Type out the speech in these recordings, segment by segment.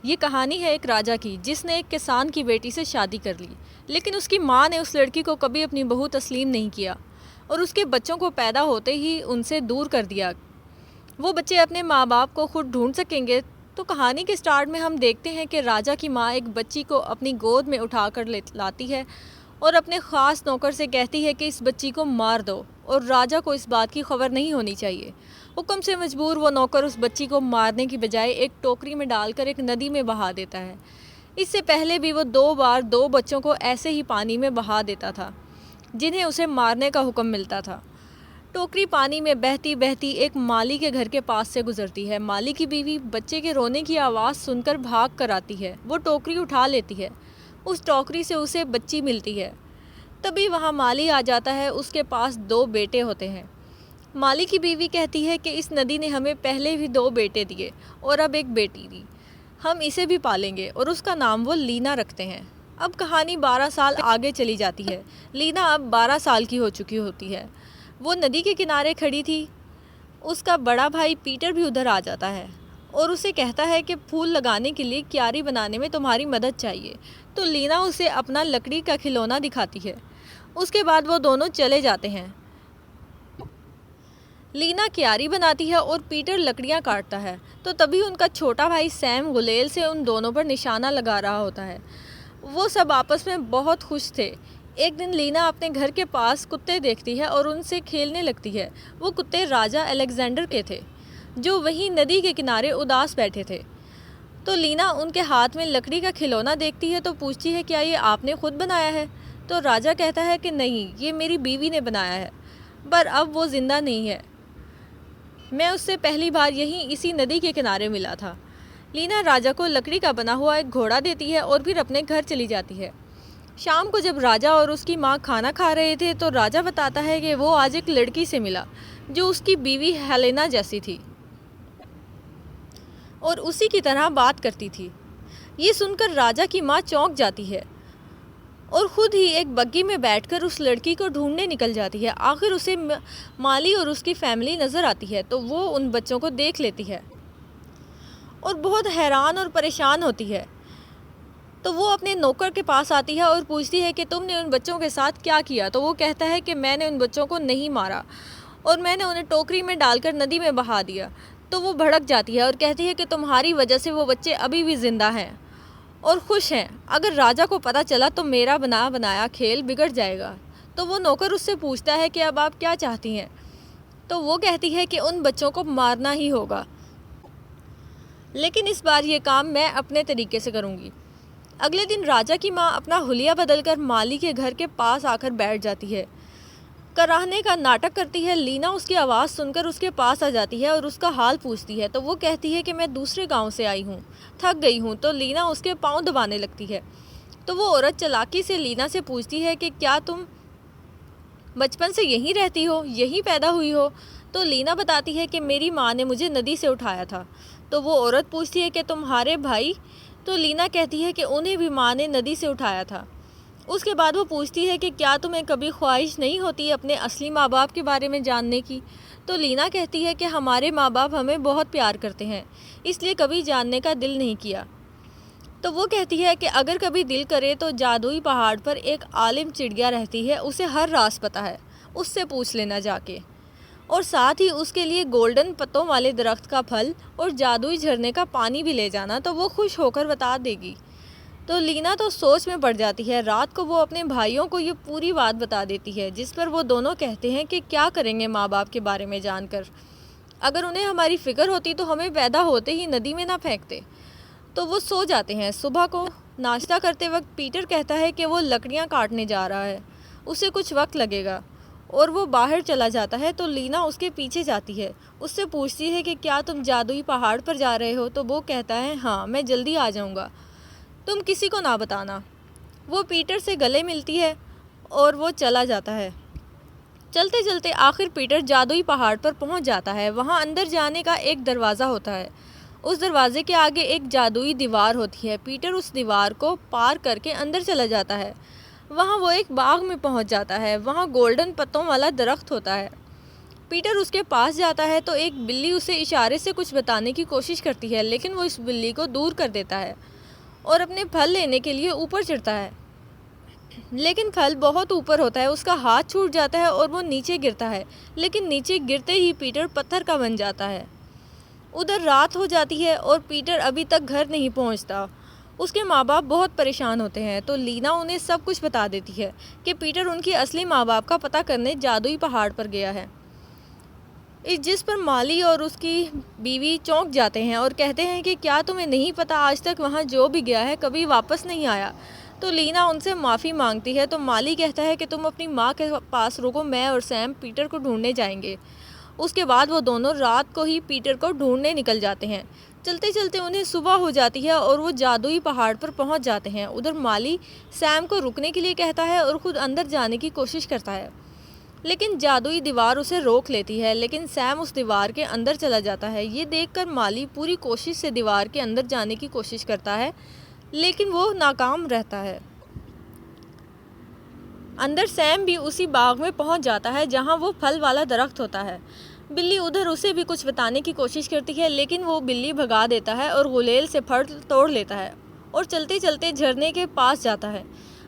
ये कहानी है एक राजा की जिसने एक किसान की बेटी से शादी कर ली। लेकिन उसकी माँ ने उस लड़की को कभी अपनी बहू तस्लीम नहीं किया और उसके बच्चों को पैदा होते ही उनसे दूर कर दिया। वो बच्चे अपने माँ बाप को खुद ढूंढ सकेंगे। तो कहानी के स्टार्ट में हम देखते हैं कि राजा की माँ एक बच्ची को अपनी गोद में उठा कर लाती है और अपने ख़ास नौकर से कहती है कि इस बच्ची को मार दो, और राजा को इस बात की खबर नहीं होनी चाहिए। हुक्म से मजबूर वो नौकर उस बच्ची को मारने की बजाय एक टोकरी में डालकर एक नदी में बहा देता है। इससे पहले भी वो 2 बार 2 बच्चों को ऐसे ही पानी में बहा देता था जिन्हें उसे मारने का हुक्म मिलता था। टोकरी पानी में बहती बहती एक माली के घर के पास से गुजरती है। माली की बीवी बच्चे के रोने की आवाज़ सुनकर भाग कर आती है। वो टोकरी उठा लेती है। उस टोकरी से उसे बच्ची मिलती है। तभी वहाँ माली आ जाता है। उसके पास 2 बेटे होते हैं। माली की बीवी कहती है कि इस नदी ने हमें पहले भी 2 बेटे दिए और अब एक बेटी दी। हम इसे भी पालेंगे और उसका नाम वो लीना रखते हैं। अब कहानी 12 साल आगे चली जाती है। लीना अब 12 साल की हो चुकी होती है। वो नदी के किनारे खड़ी थी। उसका बड़ा भाई पीटर भी उधर आ जाता है और उसे कहता है कि फूल लगाने के लिए क्यारी बनाने में तुम्हारी मदद चाहिए। तो लीना उसे अपना लकड़ी का खिलौना दिखाती है। उसके बाद वो दोनों चले जाते हैं। लीना क्यारी बनाती है और पीटर लकड़ियाँ काटता है। तो तभी उनका छोटा भाई सैम गुलेल से उन दोनों पर निशाना लगा रहा होता है। वो सब आपस में बहुत खुश थे। एक दिन लीना अपने घर के पास कुत्ते देखती है और उनसे खेलने लगती है। वो कुत्ते राजा अलेक्जेंडर के थे जो वहीं नदी के किनारे उदास बैठे थे। तो लीना उनके हाथ में लकड़ी का खिलौना देखती है तो पूछती है, क्या ये आपने खुद बनाया है? तो राजा कहता है कि नहीं, ये मेरी बीवी ने बनाया है, पर अब वो ज़िंदा नहीं है। मैं उससे पहली बार यहीं इसी नदी के किनारे मिला था। लीना राजा को लकड़ी का बना हुआ एक घोड़ा देती है और फिर अपने घर चली जाती है। शाम को जब राजा और उसकी माँ खाना खा रहे थे तो राजा बताता है कि वो आज एक लड़की से मिला जो उसकी बीवी हेलेना जैसी थी और उसी की तरह बात करती थी। ये सुनकर राजा की माँ चौंक जाती है और ख़ुद ही एक बग्गी में बैठकर उस लड़की को ढूंढने निकल जाती है। आखिर उसे माली और उसकी फैमिली नज़र आती है तो वो उन बच्चों को देख लेती है और बहुत हैरान और परेशान होती है। तो वो अपने नौकर के पास आती है और पूछती है कि तुमने उन बच्चों के साथ क्या किया? तो वो कहता है कि मैंने उन बच्चों को नहीं मारा और मैंने उन्हें टोकरी में डालकर नदी में बहा दिया। तो वो भड़क जाती है और कहती है कि तुम्हारी वजह से वो बच्चे अभी भी ज़िंदा हैं और खुश हैं। अगर राजा को पता चला तो मेरा बनाया खेल बिगड़ जाएगा। तो वो नौकर उससे पूछता है कि अब आप क्या चाहती हैं? तो वो कहती है कि उन बच्चों को मारना ही होगा, लेकिन इस बार ये काम मैं अपने तरीके से करूँगी। अगले दिन राजा की माँ अपना हुलिया बदलकर माली के घर के पास आकर बैठ जाती है। कराहने का नाटक करती है। लीना उसकी आवाज़ सुनकर उसके पास आ जाती है और उसका हाल पूछती है। तो वो कहती है कि मैं दूसरे गांव से आई हूँ, थक गई हूँ। तो लीना उसके पाँव दबाने लगती है। तो वो औरत चालाकी से लीना से पूछती है कि क्या तुम बचपन से यहीं रहती हो, यहीं पैदा हुई हो? तो लीना बताती है कि मेरी माँ ने मुझे नदी से उठाया था। तो वो औरत पूछती है कि तुम्हारे भाई? तो लीना कहती है कि उन्हें भी माँ ने नदी से उठाया था। उसके बाद वो पूछती है कि क्या तुम्हें कभी ख्वाहिश नहीं होती अपने असली माँ बाप के बारे में जानने की? तो लीना कहती है कि हमारे माँ बाप हमें बहुत प्यार करते हैं, इसलिए कभी जानने का दिल नहीं किया। तो वो कहती है कि अगर कभी दिल करे तो जादुई पहाड़ पर एक आलिम चिड़िया रहती है, उसे हर राज पता है, उससे पूछ लेना जाके। और साथ ही उसके लिए गोल्डन पत्तों वाले दरख्त का फल और जादुई झरने का पानी भी ले जाना, तो वो खुश होकर बता देगी। तो लीना तो सोच में पड़ जाती है। रात को वो अपने भाइयों को ये पूरी बात बता देती है, जिस पर वो दोनों कहते हैं कि क्या करेंगे माँ बाप के बारे में जानकर। अगर उन्हें हमारी फ़िक्र होती तो हमें पैदा होते ही नदी में ना फेंकते। तो वो सो जाते हैं। सुबह को नाश्ता करते वक्त पीटर कहता है कि वो लकड़ियाँ काटने जा रहा है, उसे कुछ वक्त लगेगा, और वो बाहर चला जाता है। तो लीना उसके पीछे जाती है। उससे पूछती है कि क्या तुम जादुई पहाड़ पर जा रहे हो? तो वो कहता है हाँ, मैं जल्दी आ जाऊँगा, तुम किसी को ना बताना। वो पीटर से गले मिलती है और वो चला जाता है। चलते चलते आखिर पीटर जादुई पहाड़ पर पहुंच जाता है। वहां अंदर जाने का एक दरवाज़ा होता है। उस दरवाजे के आगे एक जादुई दीवार होती है। पीटर उस दीवार को पार करके अंदर चला जाता है। वहां वो एक बाग में पहुंच जाता है। वहां गोल्डन पत्तों वाला दरख्त होता है। पीटर उसके पास जाता है तो एक बिल्ली उसे इशारे से कुछ बताने की कोशिश करती है, लेकिन वो इस बिल्ली को दूर कर देता है और अपने फल लेने के लिए ऊपर चढ़ता है। लेकिन फल बहुत ऊपर होता है, उसका हाथ छूट जाता है और वो नीचे गिरता है, लेकिन नीचे गिरते ही पीटर पत्थर का बन जाता है। उधर रात हो जाती है और पीटर अभी तक घर नहीं पहुंचता। उसके माँ बाप बहुत परेशान होते हैं, तो लीना उन्हें सब कुछ बता देती है कि पीटर उनकी असली माँ बाप का पता करने जादुई पहाड़ पर गया है। जिस पर माली और उसकी बीवी चौंक जाते हैं और कहते हैं कि क्या तुम्हें नहीं पता, आज तक वहाँ जो भी गया है कभी वापस नहीं आया। तो लीना उनसे माफ़ी मांगती है, तो माली कहता है कि तुम अपनी माँ के पास रुको, मैं और सैम पीटर को ढूंढने जाएंगे। उसके बाद वो दोनों रात को ही पीटर को ढूंढने निकल जाते हैं। चलते चलते उन्हें सुबह हो जाती है और वो जादुई पहाड़ पर पहुंच जाते हैं। उधर माली सैम को रुकने के लिए कहता है और ख़ुद अंदर जाने की कोशिश करता है, लेकिन जादुई दीवार उसे रोक लेती है। लेकिन सैम उस दीवार के अंदर चला जाता है। ये देखकर माली पूरी कोशिश से दीवार के अंदर जाने की कोशिश करता है, लेकिन वो नाकाम रहता है। अंदर सैम भी उसी बाग में पहुंच जाता है जहां वो फल वाला दरख्त होता है। बिल्ली उधर उसे भी कुछ बताने की कोशिश करती है, लेकिन वो बिल्ली भगा देता है और गुलेल से फल तोड़ लेता है और चलते चलते झरने के पास जाता है।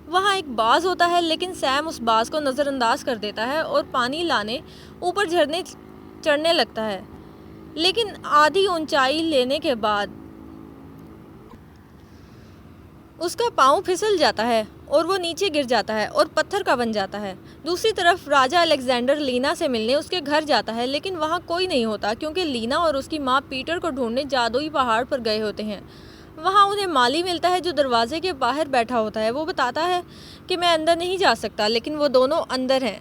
वहाँ एक बाज होता है, लेकिन सैम उस बाज को नज़रअंदाज कर देता है और पानी लाने ऊपर झरने चढ़ने लगता है। लेकिन आधी ऊंचाई लेने के बाद उसका पाँव फिसल जाता है और वो नीचे गिर जाता है और पत्थर का बन जाता है। दूसरी तरफ राजा अलेक्जेंडर लीना से मिलने उसके घर जाता है, लेकिन वहाँ कोई नहीं होता क्योंकि लीना और उसकी माँ पीटर को ढूंढने जादुई पहाड़ पर गए होते हैं। वहाँ उन्हें माली मिलता है जो दरवाजे के बाहर बैठा होता है। वो बताता है कि मैं अंदर नहीं जा सकता, लेकिन वो दोनों अंदर हैं,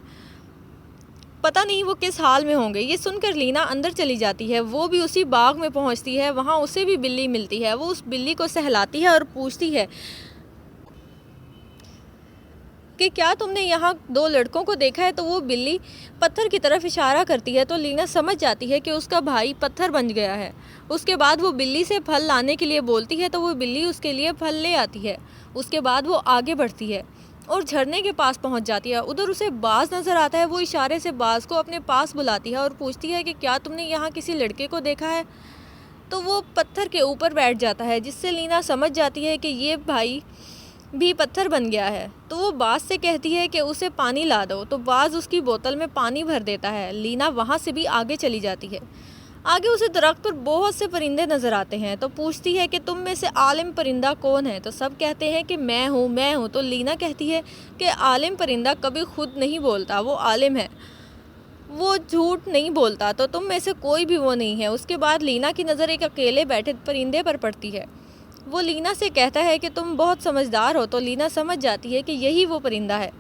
पता नहीं वो किस हाल में होंगे। ये सुनकर लीना अंदर चली जाती है। वो भी उसी बाग में पहुँचती है। वहाँ उसे भी बिल्ली मिलती है। वो उस बिल्ली को सहलाती है और पूछती है कि क्या तुमने यहाँ 2 लड़कों को देखा है। तो वो बिल्ली पत्थर की तरफ इशारा करती है, तो लीना समझ जाती है कि उसका भाई पत्थर बन गया है। उसके बाद वो बिल्ली से फल लाने के लिए बोलती है, तो वो बिल्ली उसके लिए फल ले आती है। उसके बाद वो आगे बढ़ती है और झरने के पास पहुंच जाती है। उधर उसे बाज नज़र आता है। वो इशारे से बाज को अपने पास बुलाती है और पूछती है कि क्या तुमने यहाँ किसी लड़के को देखा है। तो वो पत्थर के ऊपर बैठ जाता है, जिससे लीना समझ जाती है कि ये भाई भी पत्थर बन गया है। तो वो बाज से कहती है कि उसे पानी ला दो, तो बाज उसकी बोतल में पानी भर देता है। लीना वहाँ से भी आगे चली जाती है। आगे उसे दरख्त पर बहुत से परिंदे नज़र आते हैं, तो पूछती है कि तुम में से आलिम परिंदा कौन है। तो सब कहते हैं कि मैं हूँ। तो लीना कहती है कि आलिम परिंदा कभी खुद नहीं बोलता, वो आलिम है, वो झूठ नहीं बोलता, तो तुम में से कोई भी वो नहीं है। उसके बाद लीना की नज़र एक अकेले बैठे परिंदे पर पड़ती है। वो लीना से कहता है कि तुम बहुत समझदार हो। तो लीना समझ जाती है कि यही वो परिंदा है,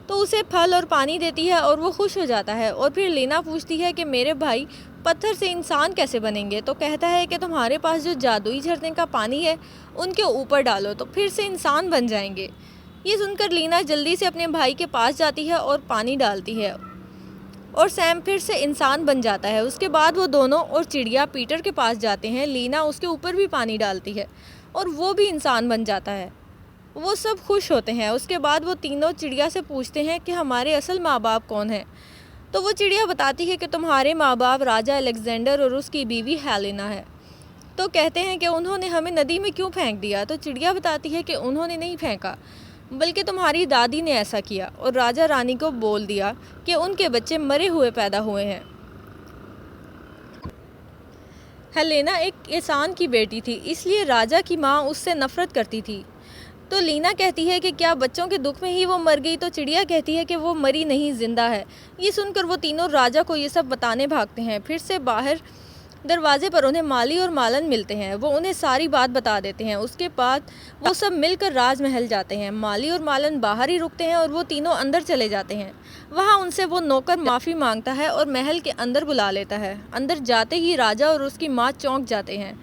तो उसे फल और पानी देती है और वो खुश हो जाता है। और फिर लीना पूछती है कि मेरे भाई पत्थर से इंसान कैसे बनेंगे। तो कहता है कि तुम्हारे पास जो जादुई झरने का पानी है उनके ऊपर डालो, तो फिर से इंसान बन जाएंगे। ये सुनकर लीना जल्दी से अपने भाई के पास जाती है और पानी डालती है और सैम फिर से इंसान बन जाता है। उसके बाद वो दोनों और चिड़िया पीटर के पास जाते हैं। लीना उसके ऊपर भी पानी डालती है और वो भी इंसान बन जाता है। वो सब खुश होते हैं। उसके बाद वो तीनों चिड़िया से पूछते हैं कि हमारे असल माँ बाप कौन हैं। तो वो चिड़िया बताती है कि तुम्हारे माँ बाप राजा अलेक्जेंडर और उसकी बीवी हेलेना है। तो कहते हैं कि उन्होंने हमें नदी में क्यों फेंक दिया। तो चिड़िया बताती है कि उन्होंने नहीं फेंका, बल्कि तुम्हारी दादी ने ऐसा किया और राजा रानी को बोल दिया कि उनके बच्चे मरे हुए पैदा हुए हैं। हेलेना एक किसान की बेटी थी, इसलिए राजा की माँ उससे नफ़रत करती थी। तो लीना कहती है कि क्या बच्चों के दुख में ही वो मर गई। तो चिड़िया कहती है कि वो मरी नहीं, जिंदा है। ये सुनकर वो तीनों राजा को ये सब बताने भागते हैं। फिर से बाहर दरवाजे पर उन्हें माली और मालन मिलते हैं। वो उन्हें सारी बात बता देते हैं। उसके बाद वो सब मिलकर राजमहल जाते हैं। माली और मालन बाहर ही रुकते हैं और वो तीनों अंदर चले जाते हैं। वहाँ उनसे वो नौकर माफ़ी मांगता है और महल के अंदर बुला लेता है। अंदर जाते ही राजा और उसकी माँ चौंक जाते हैं।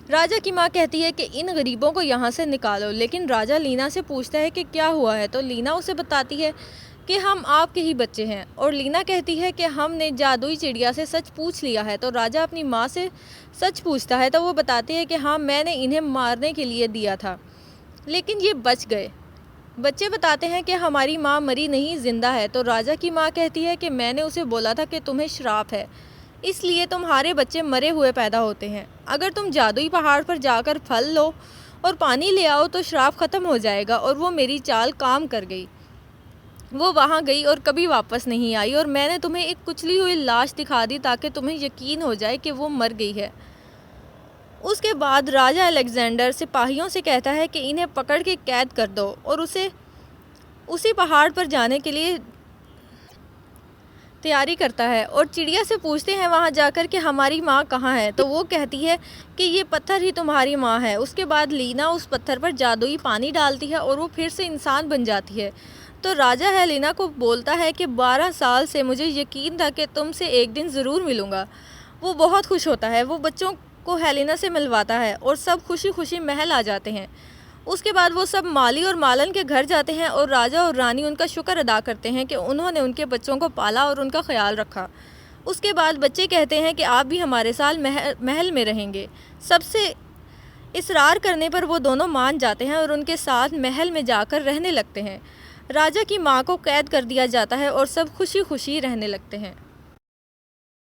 राजा की माँ कहती है कि इन गरीबों को यहाँ से निकालो, लेकिन राजा लीना से पूछता है कि क्या हुआ है। तो लीना उसे बताती है कि हम आपके ही बच्चे हैं। और लीना कहती है कि हमने जादुई चिड़िया से सच पूछ लिया है। तो राजा अपनी माँ से सच पूछता है, तो वो बताती है कि हाँ, मैंने इन्हें मारने के लिए दिया था, लेकिन ये बच गए। बच्चे बताते हैं कि हमारी माँ मरी नहीं, जिंदा है। तो राजा की माँ कहती है कि मैंने उसे बोला था कि तुम्हें श्राप है, इसलिए तुम्हारे बच्चे मरे हुए पैदा होते हैं। अगर तुम जादुई पहाड़ पर जाकर फल लो और पानी ले आओ तो श्राप ख़त्म हो जाएगा। और वो मेरी चाल काम कर गई। वो वहाँ गई और कभी वापस नहीं आई, और मैंने तुम्हें एक कुचली हुई लाश दिखा दी ताकि तुम्हें यकीन हो जाए कि वो मर गई है। उसके बाद राजा अलेक्जेंडर सिपाहियों से कहता है कि इन्हें पकड़ के कैद कर दो और उसे उसी पहाड़ पर जाने के लिए तैयारी करता है। और चिड़िया से पूछते हैं वहाँ जाकर कि हमारी माँ कहाँ है। तो वो कहती है कि ये पत्थर ही तुम्हारी माँ है। उसके बाद लीना उस पत्थर पर जादुई पानी डालती है और वो फिर से इंसान बन जाती है। तो राजा हेलेना को बोलता है कि 12 साल से मुझे यकीन था कि तुमसे एक दिन ज़रूर मिलूँगा। वो बहुत खुश होता है। वो बच्चों को हेलेना से मिलवाता है और सब खुशी खुशी महल आ जाते हैं। उसके बाद वो सब माली और मालन के घर जाते हैं और राजा और रानी उनका शुक्र अदा करते हैं कि उन्होंने उनके बच्चों को पाला और उनका ख्याल रखा। उसके बाद बच्चे कहते हैं कि आप भी हमारे साथ महल में रहेंगे। सबसे इसरार करने पर वो दोनों मान जाते हैं और उनके साथ महल में जाकर रहने लगते हैं। राजा की माँ को कैद कर दिया जाता है और सब खुशी खुशी रहने लगते हैं।